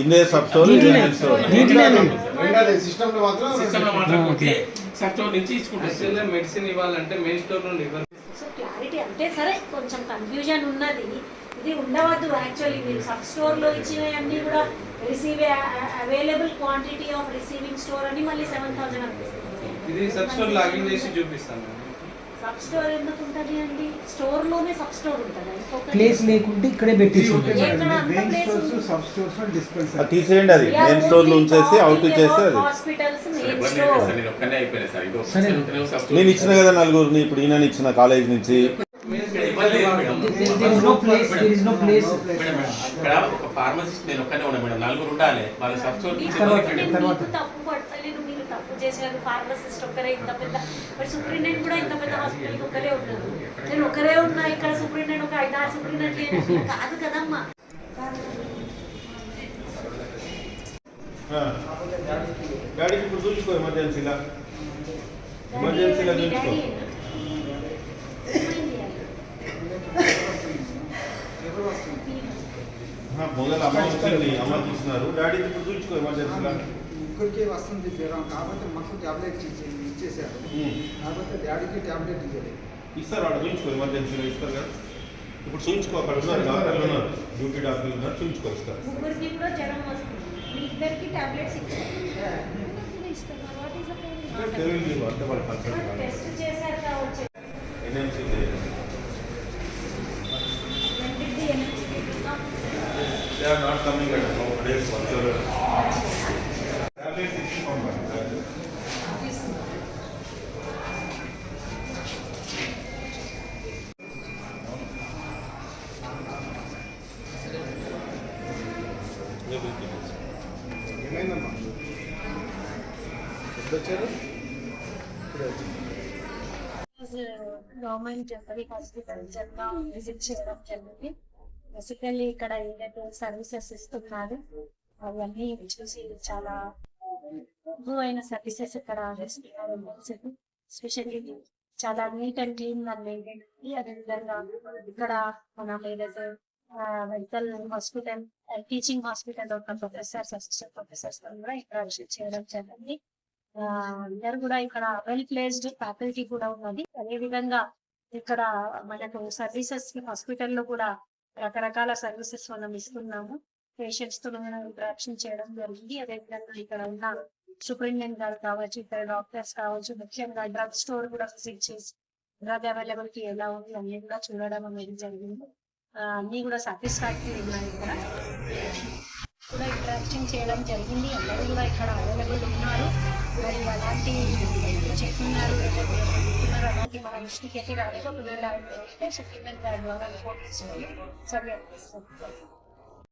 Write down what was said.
ఇందే sub store system లో మాత్రం sub store నుంచి ఇచ్చుకుంటారు. మెడిసిన్ ఇవ్వాలంటే మెయిన్ స్టోర్ నుండి ఇవ్వాలి. సో క్లారిటీ అంటే సరే కొంచెం కన్ఫ్యూజన్ ఉన్నది, ఇది ఉండవద్దు. యాక్చువల్లీ మీరు సబ్ స్టోర్లో ఇచ్చినవన్నీ కూడా receive available quantity of receiving store అని మళ్ళీ 7,000 అనిపిస్తుంది. ఇది సబ్ స్టోర్ లాగిన్ చేసి చూపిస్తాను. సబ్ స్టోర్ ఎందుకు ఉంటుంది అండి? స్టోర్ లోనే సబ్ స్టోర్ ఉంటుంది, ప్లేస్ లేకుంటే ఇక్కడే పెట్టేసి తీసేయండి. అది మెయిన్ స్టోర్ లో ఉంచేసి అవుట్ చేస్తే అది హాస్పిటల్స్ మెయిన్ స్టోర్. నేను ఇచ్చిన కదా నలుగురిని, ఇప్పుడు ఈయన ఇచ్చిన కాలేజ్ నుంచి. ఫార్మసిస్ట్ నేను ఒక్కనే ఉన్నా మేడం, నలుగురు ఉండాలి. వాళ్ళు సబ్ స్టోర్ తప్పు పడతలేదు, మీరు తప్పు చేశారు. ఫార్మసిస్ట్ ఒక్కరే ఇంత పెద్ద, బట్ సూపరింటెండెంట్ కూడా ఇంత పెద్ద హాస్పిటల్కి ఒక్కరే ఉన్నారు. నేను ఒకరే ఉన్నా ఇక్కడ, సూపరింటెండెంట్ ఒక 5-6 సూపరింటెండెంట్ కాదు కదమ్మా. డాడీకి ఇప్పుడు చూసుకో, ఎమర్జెన్సీలా చూసుకో. మొదలు అమ్మ వచ్చింది, అమ్మ చూస్తున్నారు. డాడీకి ఇప్పుడు చూసుకో, ఎమర్జెన్సీలా ముగ్గురికి వస్తుంది జ్వరం, కాబట్టి మాకు ట్యాబ్లెట్ ఇచ్చేసారు. కాబట్టి డాడీకి ట్యాబ్లెట్ ఇవ్వలేదు. ఇస్తారు, వాడు చూపించుకో, ఎమర్జెన్సీలో ఇస్తారు కదా. ఇప్పుడు చూపించుకో, అక్కడ ఉన్నారు డాక్టర్లు ఉన్నారు, డ్యూటీ డాక్టర్లు ఉన్నారు, చూపించుకో ఇస్తారు. ముగ్గురికి కూడా జ్వరం వస్తుంది, మీ ఇద్దరికి టాబ్లెట్స్ ఇస్తారు. అంటే వాళ్ళు కన్సల్ట్ టెస్ట్ చేశారు కావచ్చు. NMC they are not coming at days whatsoever. Tablets ఇచ్చి పంపండి. ఏమైందమ్మా? వచ్చారు గవర్నమెంట్ హాస్పిటల్ జన్గా విజిట్ చేయడం జరిగింది. బేసికల్లీ ఇక్కడ ఏదైతే సర్వీసెస్ ఇస్తున్నారు అవన్నీ చూసి చాలా అయిన సర్వీసెస్ ఇక్కడ ఇస్తున్నారు. ఎస్పెషల్లీ చాలా నీట్ అండ్ క్లీన్ గా మెయింటైన్ ఉంది. అదేవిధంగా ఇక్కడ మన ఏదైతే మెడికల్ హాస్పిటల్, టీచింగ్ హాస్పిటల్ ఒక ప్రొఫెసర్స్, అసిస్టెంట్ ప్రొఫెసర్స్ కూడా ఇక్కడ విజిట్ చేయడం జరిగింది. అందరు కూడా ఇక్కడ వెల్ ప్లేస్డ్ ఫ్యాకల్టీ కూడా ఉన్నది. అదేవిధంగా ఇక్కడ మనకు సర్వీసెస్ హాస్పిటల్లో కూడా రకరకాల సర్వీసెస్ మనం ఇస్తున్నాము. పేషెంట్స్ తో ఇంటరాక్షన్ చేయడం జరిగింది. అదేవిధంగా ఇక్కడ ఉన్న సూపరింటెండెంట్ గారు కావచ్చు, ఇక్కడ డాక్టర్స్ కావచ్చు, ముఖ్యంగా డ్రగ్ స్టోర్ కూడా విజిట్ చేసి డ్రగ్ అవైలబిలిటీ ఎలా ఉంది అన్ని కూడా చూడడం అనేది జరిగింది. అన్ని కూడా సాటిస్ఫాక్టరీ ఉన్నాయి. ఇక్కడ కూడా ఇంటరాక్షన్ చేయడం జరిగింది. అందరూ కూడా ఇక్కడ అవైలబుల్ ఉన్నారు. మరి అలాంటి చెప్తున్నారు అలాంటి మన దృష్టికి ఎట్టి రాలేదు. ఒకవేళ సూపరింటెండెంట్ గారి ద్వారా రిపోర్ట్ తీసుకొని సర్వే